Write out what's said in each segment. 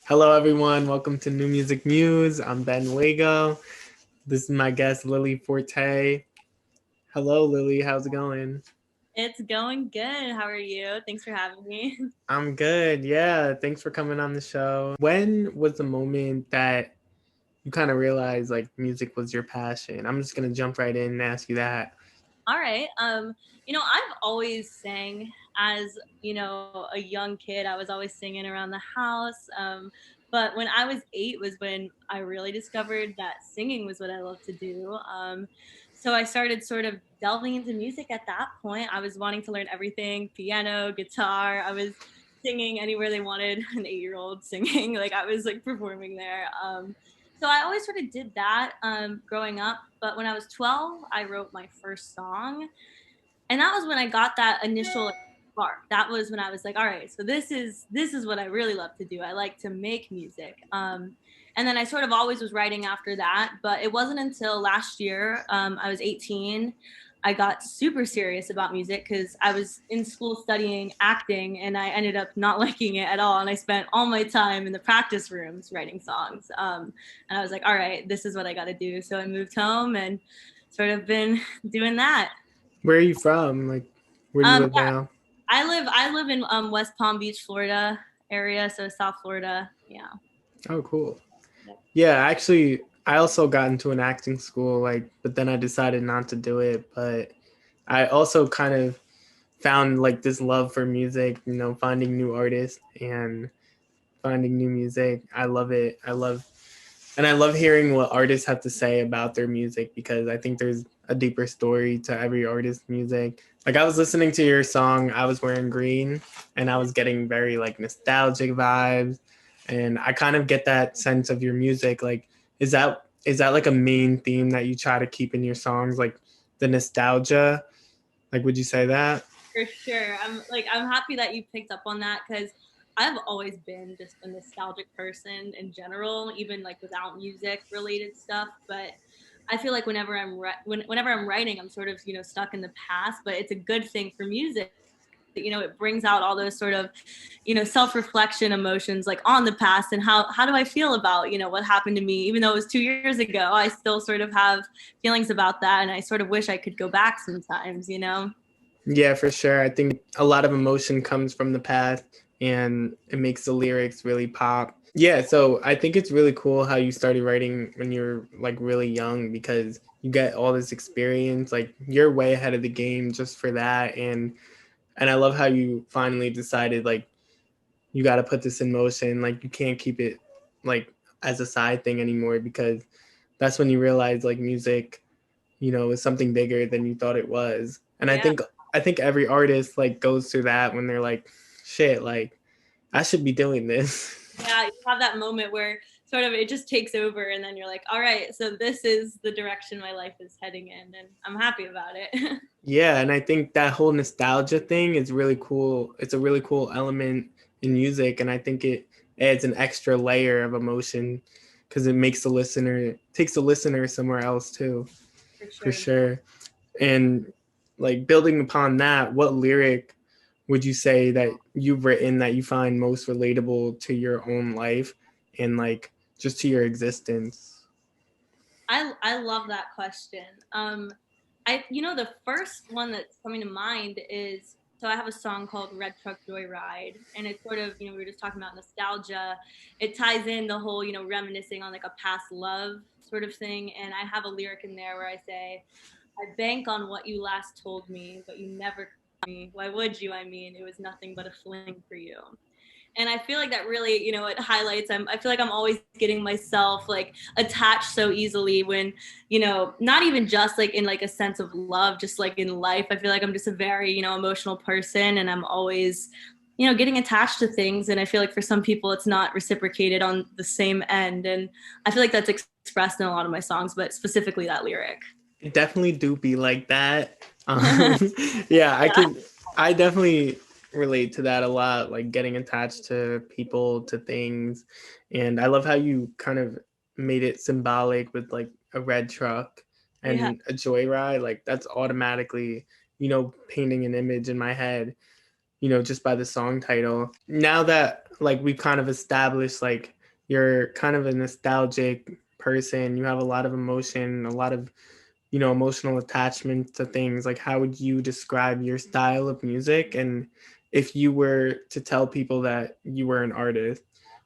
Hello, everyone. Welcome to New Music Muse. I'm Ben Wago. This is my guest, Lily Forte. Hello, Lily. How's it going? It's going good. How are you? Thanks for having me. I'm good. Yeah. Thanks for coming on the show. When was the moment that you kind of realized like music was your passion? I'm just going to jump right in and ask you that. All right. I've always sang as, a young kid. I was always singing around the house. But when I was 8 was when I really discovered that singing was what I love to do. So I started sort of delving into music at that point. I was wanting to learn everything, piano, guitar. I was singing anywhere they wanted an 8-year-old singing. Like I was like performing there. So I always sort of did that growing up. But when I was 12, I wrote my first song, and that was when I got that initial spark. That was when I was like, all right, so this is what I really love to do. I like to make music. And then I sort of always was writing after that, but it wasn't until last year, I was 18. I got super serious about music because I was in school studying acting and I ended up not liking it at all. And I spent all my time in the practice rooms writing songs. And I was like, all right, this is what I got to do. So I moved home and sort of been doing that. Where are you from? Like, where do you live Yeah, now? I live in West Palm Beach, Florida area, so South Florida. Yeah. Oh, cool. Yep. Yeah, actually, I also got into an acting school, like, but then I decided not to do it. But I also kind of found like this love for music, finding new artists and finding new music. I love it. I love hearing what artists have to say about their music because I think there's a deeper story to every artist's music. Like I was listening to your song, I Was Wearing Green, and I was getting very like nostalgic vibes. And I kind of get that sense of your music. Like, is that like a main theme that you try to keep in your songs, like the nostalgia? Like, would you say that? For sure. I'm happy that you picked up on that because I've always been just a nostalgic person in general, even like without music related stuff. But I feel like whenever I'm writing, I'm sort of stuck in the past. But it's a good thing for music. It brings out all those sort of self-reflection emotions like on the past and how do I feel about what happened to me, even though it was 2 years ago. I still sort of have feelings about that, and I sort of wish I could go back sometimes. Yeah, for sure. I think a lot of emotion comes from the past and it makes the lyrics really pop. Yeah, so I think it's really cool how you started writing when you're like really young because you get all this experience. Like you're way ahead of the game just for that and I love how you finally decided like you got to put this in motion. Like you can't keep it like as a side thing anymore because that's when you realize like music is something bigger than you thought it was. And I Yeah. think I think every artist like goes through that when they're like, shit, like I should be doing this. Yeah, you have that moment where sort of it just takes over, and then you're like, all right, so this is the direction my life is heading in, and I'm happy about it. Yeah, and I think that whole nostalgia thing is really cool. It's a really cool element in music, and I think it adds an extra layer of emotion because it makes the listener takes the listener somewhere else too, For for sure. sure. And like building upon that, what lyric would you say that you've written that you find most relatable to your own life and like just to your existence? I love that question. The first one that's coming to mind is, so I have a song called Red Truck Joyride, and it's sort of, we were just talking about nostalgia. It ties in the whole, reminiscing on like a past love sort of thing. And I have a lyric in there where I say, I bank on what you last told me, but you never called me. Why would you? I mean, it was nothing but a fling for you. And I feel like that really, it highlights. I feel like I'm always getting myself like attached so easily when, not even just like in like a sense of love, just like in life. I feel like I'm just a very, emotional person, and I'm always, getting attached to things. And I feel like for some people, it's not reciprocated on the same end. And I feel like that's expressed in a lot of my songs, but specifically that lyric. It definitely do be like that. Yeah, Yeah. I definitely relate to that a lot, like getting attached to people, to things. And I love how you kind of made it symbolic with like a red truck Yeah. and a joyride. Like that's automatically, painting an image in my head. just by the song title. Now that like we've kind of established like you're kind of a nostalgic person, you have a lot of emotion, a lot of emotional attachment to things. Like, how would you describe your style of music? And if you were to tell people that you were an artist,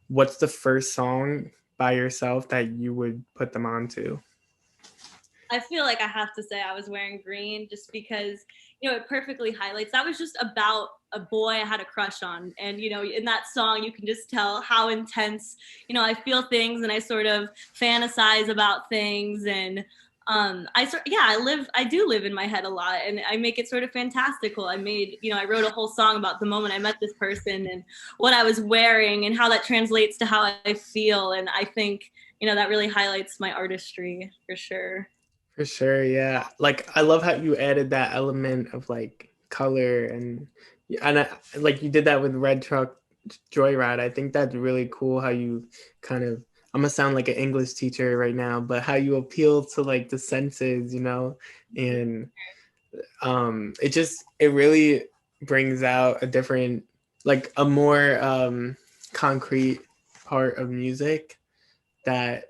what's the first song by yourself that you would put them onto? I feel like I have to say I was wearing green just because, it perfectly highlights that was just about a boy I had a crush on. And, in that song, you can just tell how intense, I feel things and I sort of fantasize about things. And I do live in my head a lot and I make it sort of fantastical. I wrote a whole song about the moment I met this person and what I was wearing and how that translates to how I feel. And I think, that really highlights my artistry for sure. For sure, yeah. Like I love how you added that element of like color like you did that with Red Truck Joyride. I think that's really cool how you kind of I'm gonna sound like an English teacher right now, but how you appeal to like the senses, and it really brings out a different like a more concrete part of music that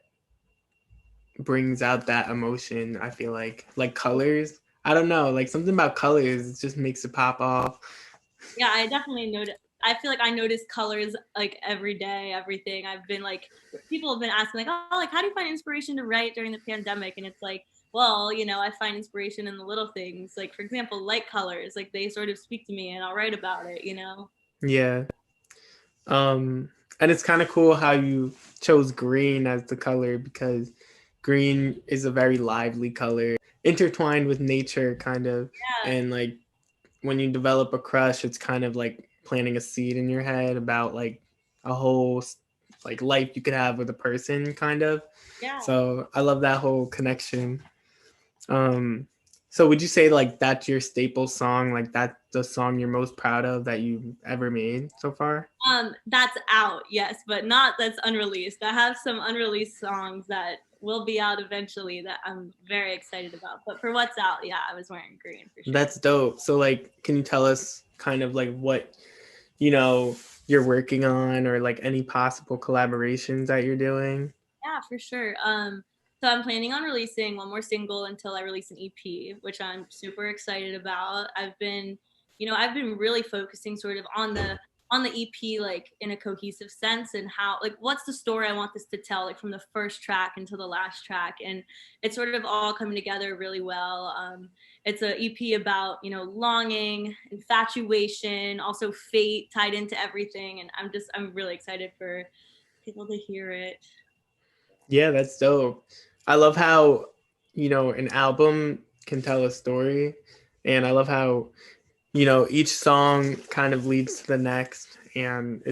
brings out that emotion. I feel like colors. I don't know, like something about colors just makes it pop off. Yeah, I definitely notice. I feel like I notice colors like every day, everything. I've been like, people have been asking like, oh, like how do you find inspiration to write during the pandemic? And it's like, well, I find inspiration in the little things. Like for example, light colors, like they sort of speak to me, and I'll write about it. Yeah. Um, and it's kind of cool how you chose green as the color because green is a very lively color, intertwined with nature, kind of. Yeah, And like when you develop a crush, it's kind of like planting a seed in your head about like a whole like life you could have with a person, kind of. yeah. So I love that whole connection. Um, so would you say like that's your staple song? Like that's the song you're most proud of that you've ever made so far? That's out, yes, but not that's unreleased. I have some unreleased songs that will be out eventually that I'm very excited about. But for what's out, yeah, I was wearing green for sure. That's dope. So like, can you tell us kind of like what you know you're working on or like any possible collaborations that you're doing? Yeah, for sure. So I'm planning on releasing one more single until I release an EP, which I'm super excited about. I've been really focusing sort of on the EP like in a cohesive sense and how like what's the story I want this to tell like from the first track until the last track and it's sort of all coming together really well. It's a EP about longing, infatuation, also fate tied into everything, and I'm really excited for people to hear it. Yeah, that's dope. I love how an album can tell a story, and I love how each song kind of leads to the next, and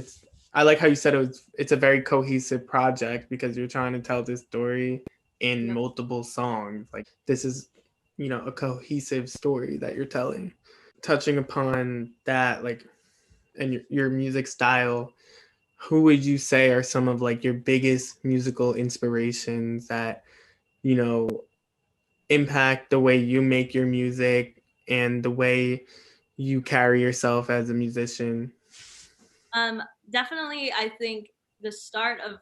I like how you said it's a very cohesive project because you're trying to tell this story in multiple songs. Like this is a cohesive story that you're telling. Touching upon that, like, and your music style, who would you say are some of like your biggest musical inspirations that you know impact the way you make your music and the way you carry yourself as a musician? Um, Definitely, I think the start of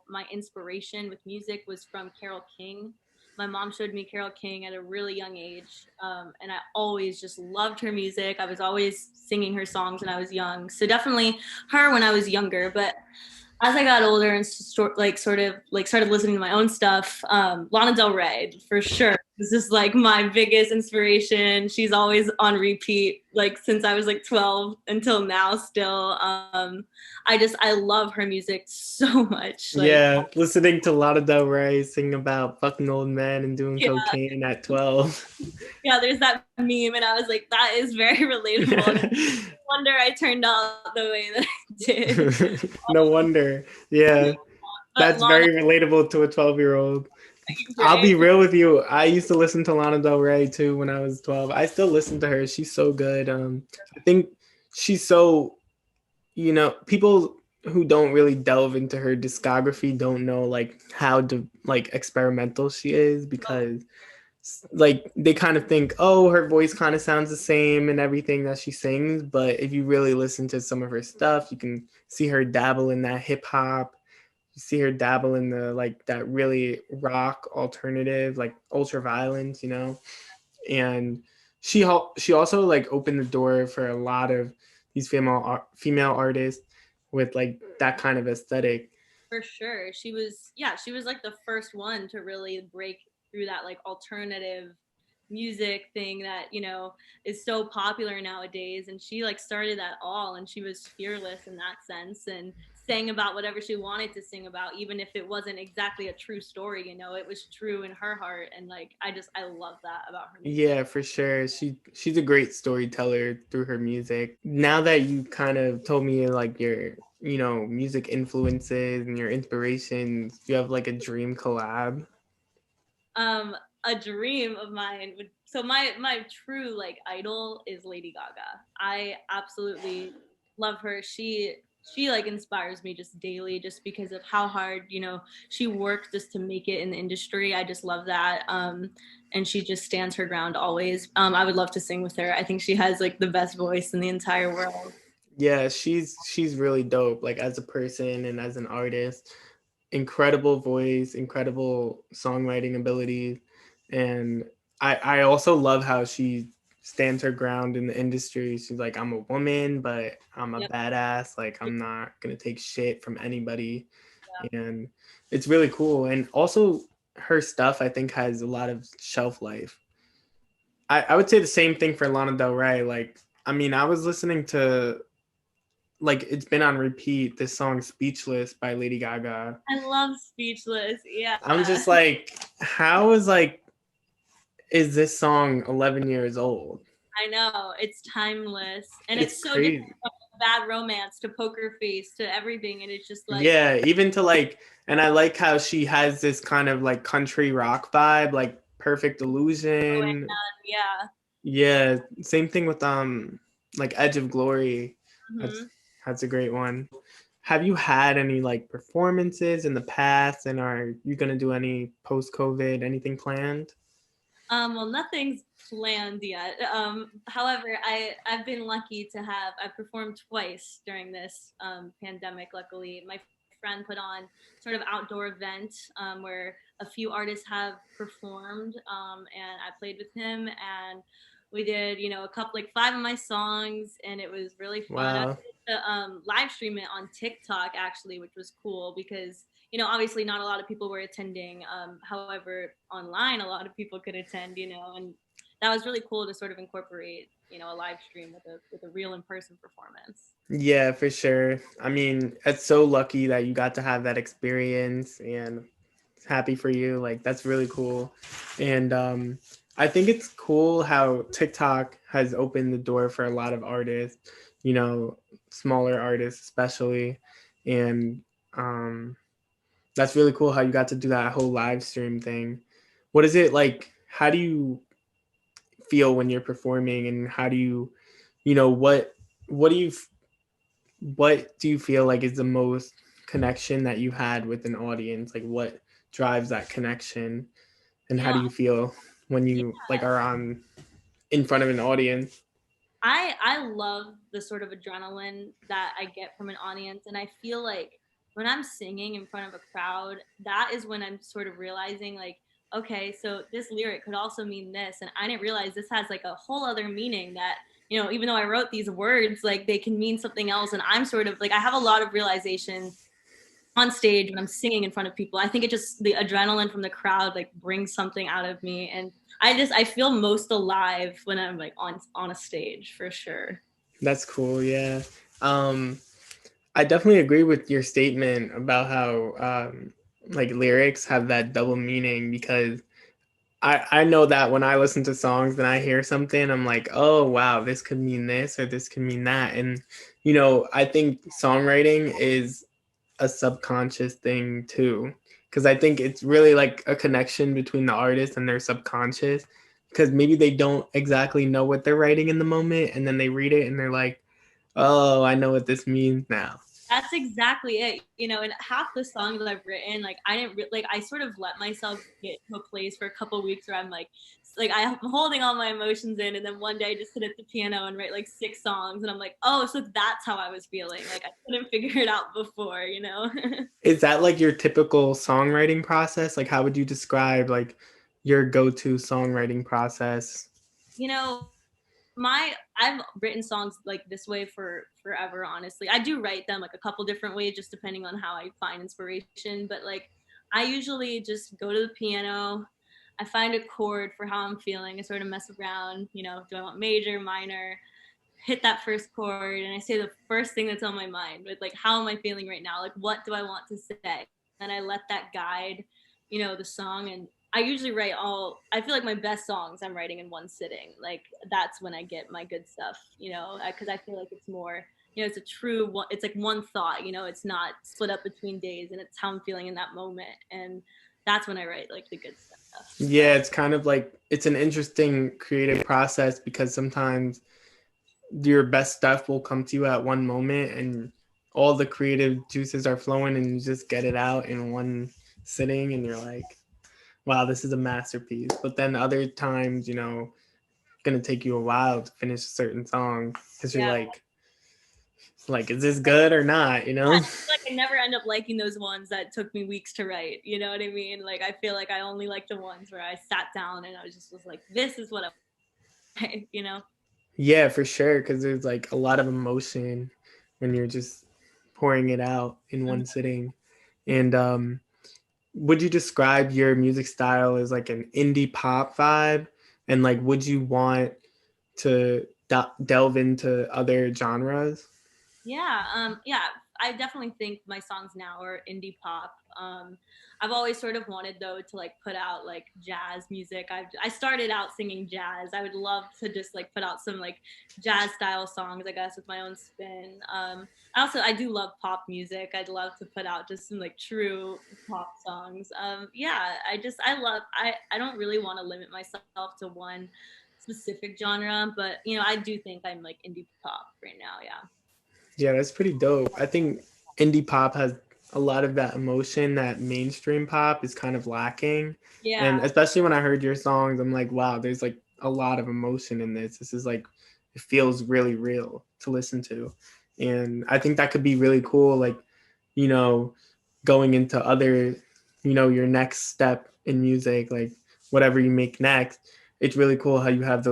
my inspiration with music was from Carole King. My mom showed me Carole King at a really young age, and I always just loved her music. I was always singing her songs when I was young, so definitely her when I was younger. But as I got older and sort of listening to my own stuff, Lana Del Rey for sure. This is like my biggest inspiration. She's always on repeat, like since I was like 12 until now. Still, I love her music so much. Like, Yeah, listening to Lana Del Rey sing about fucking old men and doing yeah, cocaine at 12. yeah. There's that meme, and I was like, that is very relatable. And no wonder I turned out the way that I did. No wonder. Yeah, But that's Lana, very relatable to a 12-year-old. I'll right? be real with you. I used to listen to Lana Del Rey too when I was 12. I still listen to her. She's so good. I think she's so, people who don't really delve into her discography don't know like how to like experimental she is because like they kind of think, oh, her voice kind of sounds the same and everything that she sings, but if you really listen to some of her stuff, you can see her dabble in that hip hop. You see her dabble in the like that really rock alternative, like ultra violence, you know. And she also like opened the door for a lot of these female artists with like that kind of aesthetic. For sure. She was like the first one to really break through that like alternative music thing that, is so popular nowadays. And she like started that all, and she was fearless in that sense and sang about whatever she wanted to sing about, even if it wasn't exactly a true story, it was true in her heart. And like I love that about her music. Yeah, for sure. She's a great storyteller through her music. Now that you kind of told me like your, music influences and your inspirations, do you have like a dream collab? Um, a dream of mine would so my true like idol is Lady Gaga. I absolutely love her. She like inspires me just daily, just because of how hard she worked just to make it in the industry. I just love that. And she just stands her ground always. I would love to sing with her. I think she has like the best voice in the entire world. Yeah, she's really dope like as a person and as an artist. Incredible voice, incredible songwriting abilities, and I also love how she stands her ground in the industry. She's like, I'm a woman, but I'm a Yep. badass. Like Yeah. I'm not gonna take shit from anybody, and it's really cool. And also, her stuff I think has a lot of shelf life. I would say the same thing for Lana Del Rey. Like, I mean, I was listening to like it's been on repeat this song "Speechless" by Lady Gaga. I love Speechless. Yeah. I'm just like, how is this song 11 years old? I know, it's timeless, and It's it's so different crazy. from Bad Romance to Poker Face to everything, and it's just like, Yeah, even to like, and I like how she has this kind of like country rock vibe, like Perfect oh, Illusion. yeah. Yeah, same thing with like Edge of Glory. That's Hmm. that's a great one. Have you had any like performances in the past, and are you gonna do any post COVID, anything planned? Well, nothing's planned yet. However, I've been lucky to have I performed twice during this pandemic. Luckily, my friend put on sort of outdoor event where a few artists have performed, and I played with him, and we did a couple like five of my songs, and it was really fun. I Wow. to live stream it on TikTok actually, which was cool because obviously not a lot of people were attending. However, online, a lot of people could attend, and that was really cool to sort of incorporate, a live stream with a real in person performance. Yeah, for sure. I mean, it's so lucky that you got to have that experience and happy for you. Like that's really cool. And I think it's cool how TikTok has opened the door for a lot of artists, you know, smaller artists especially. And um that's really cool how you got to do that whole live stream thing. What is it like? How do you feel when you're performing and how do what do you what do you feel like is the most connection that you had with an audience? Like what drives that connection and You how know, do you feel when yeah, you like are on in front of an audience? I love the sort of adrenaline that I get from an audience, and I feel like when I'm singing in front of a crowd, that is when I'm sort of realizing like, okay, so this lyric could also mean this, and I didn't realize this has like a whole other meaning that even though I wrote these words, like they can mean something else, and I'm sort of like I have a lot of realization on stage when I'm singing in front of people. I think it just the adrenaline from the crowd like brings something out of me, and I feel most alive when I'm like on a stage for sure. That's cool, yeah. um I definitely agree with your statement about how like lyrics have that double meaning because I know that when I listen to songs and I hear something, I'm like, oh wow, this could mean this or this could mean that. And I think songwriting is a subconscious thing too. Because I think it's really like a connection between the artist and their subconscious. Because maybe they don't exactly know what they're writing in the moment, and then they read it and they're like, oh, I know what this means now. That's exactly it. And half the songs that I've written, like I didn't like I sort of let myself get to a place for a couple of weeks where I'm like I'm holding all my emotions in, and then one day I just sit at the piano and write like 6 songs, and I'm like, oh, so that's how I was feeling. Like I couldn't figure it out before. Is that like your typical songwriting process? Like how would you describe like your go-to songwriting process? you know, my I've written songs like this way for forever, honestly. I do write them like a couple different ways just depending on how I find inspiration, but like I usually just go to the piano, I find a chord for how I'm feeling, I sort of mess around, do I want major, minor, hit that first chord, and I say the first thing that's on my mind with like how am I feeling right now? Like what do I want to say? And I let that guide, the song. And I usually write all I feel like my best songs I'm writing in one sitting. Like that's when I get my good stuff, because I feel like it's more, it's a true one, it's like one thought, it's not split up between days, and it's how I'm feeling in that moment. And that's when I write like the good stuff. So Yeah, it's kind of like it's an interesting creative process because sometimes your best stuff will come to you at one moment and all the creative juices are flowing and you just get it out in one sitting and you're like, wow, this is a masterpiece. But then other times, it's gonna take you a while to finish a certain song because you're yeah. like, is this good or not? Yeah, I feel like I never end up liking those ones that took me weeks to write. You know what I mean? Like I feel like I only like the ones where I sat down and I was like, this is what I. Yeah, for sure. Because there's like a lot of emotion when you're just pouring it out in one sitting. And would you describe your music style as like an indie pop vibe? And like, would you want to delve into other genres? Yeah, I definitely think my songs now are indie pop. I've always sort of wanted though to like put out like jazz music. I started out singing jazz. I would love to just like put out some like jazz style songs, I guess, with my own spin. I do love pop music. I'd love to put out just some like true pop songs. Yeah, I don't really want to limit myself to one specific genre, but I do think I'm like indie pop right now. Yeah. Yeah, that's pretty dope. I think indie pop has a lot of that emotion that mainstream pop is kind of lacking. Yeah. And especially when I heard your songs, I'm like, wow, there's like a lot of emotion in this. This is like, it feels really real to listen to. And I think that could be really cool. Like, you know, going into other, your next step in music, like whatever you make next, it's really cool how you have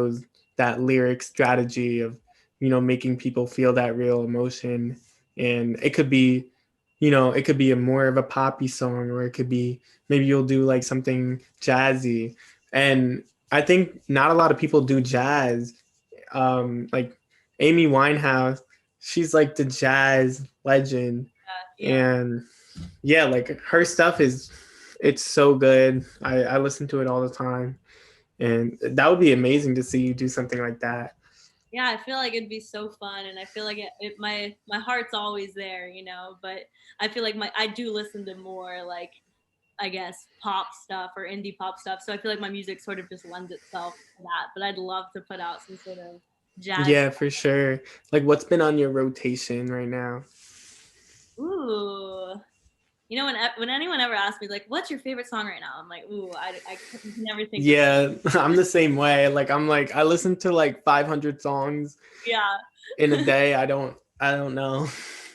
that lyric strategy of, making people feel that real emotion. And it could be, it could be a more of a poppy song, or it could be maybe you'll do like something jazzy. And I think not a lot of people do jazz. Like Amy Winehouse, she's like the jazz legend. Yeah. And yeah, like her stuff it's so good. I listen to it all the time. And that would be amazing to see you do something like that. Yeah, I feel like it'd be so fun, and I feel like my heart's always there, but I feel like I do listen to more like, I guess, pop stuff or indie pop stuff. So I feel like my music sort of just lends itself to that. But I'd love to put out some sort of jazz. Yeah, for sure. Like what's been on your rotation right now? Ooh. When anyone ever asks me like, "What's your favorite song right now?" I'm like, "Ooh, I can never think of." Yeah, I'm the same way. Like I listen to like 500 songs Yeah. in a day. I don't know.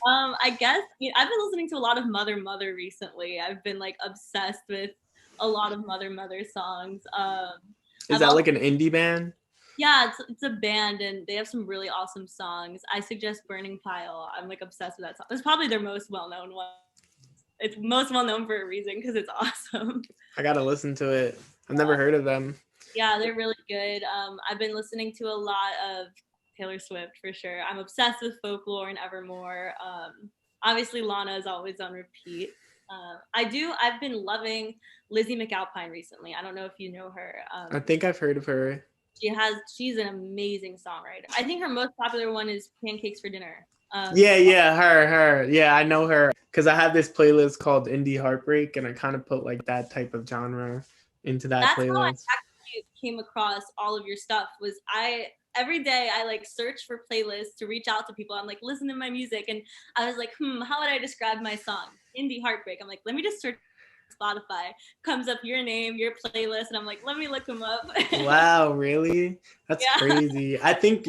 I guess I've been listening to a lot of Mother Mother recently. I've been like obsessed with a lot of Mother Mother songs. Is I've that also like an indie band? Yeah, it's a band and they have some really awesome songs. I suggest Burning Pile. I'm like obsessed with that song. It's probably their most well known one. It's most well known for a reason because it's awesome. I gotta listen to it. I've never heard of them. Yeah, they're really good. I've been listening to a lot of Taylor Swift for sure. I'm obsessed with Folklore and Evermore. Obviously, Lana is always on repeat. I've been loving Lizzie McAlpine recently. I don't know if you know her. I think I've heard of her. She's an amazing songwriter. I think her most popular one is Pancakes for Dinner. Yeah, her. Yeah, I know her because I have this playlist called Indie Heartbreak, and I kind of put like that type of genre into that That's how I playlist. actually came across all of your stuff. Was every day I like search for playlists to reach out to people. I'm like, listen to my music. And I was like, how would I describe my song? Indie heartbreak. I'm like, let me just search Spotify. Comes up your name, your playlist, and I'm like, let me look them up. Wow, really? That's Yeah. crazy. I think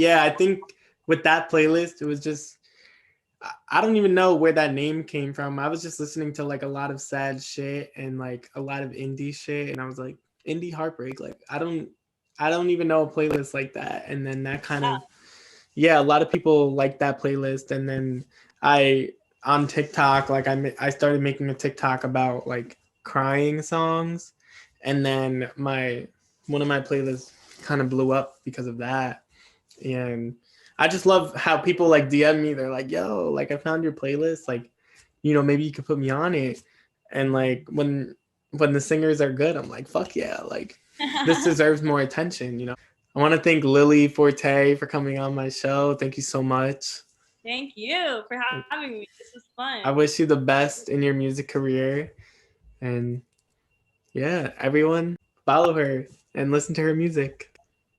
with that playlist, it was just I don't even know where that name came from. I was just listening to like a lot of sad shit and like a lot of indie shit, and I was like, indie heartbreak. Like I don't even know a playlist like that. And then that kind of yeah, a lot of people like that playlist. And then I on TikTok, like I started making a TikTok about like crying songs, and then my one of my playlists kind of blew up because of that. And I just love how people like DM me. They're like, "Yo, like I found your playlist. Like, maybe you could put me on it." And like when the singers are good, I'm like, "Fuck yeah!" Like this deserves more attention. I want to thank Lily Forte for coming on my show. Thank you so much. Thank you for having me. This was I fun. wish you the best in your music career. And yeah, everyone follow her and listen to her music.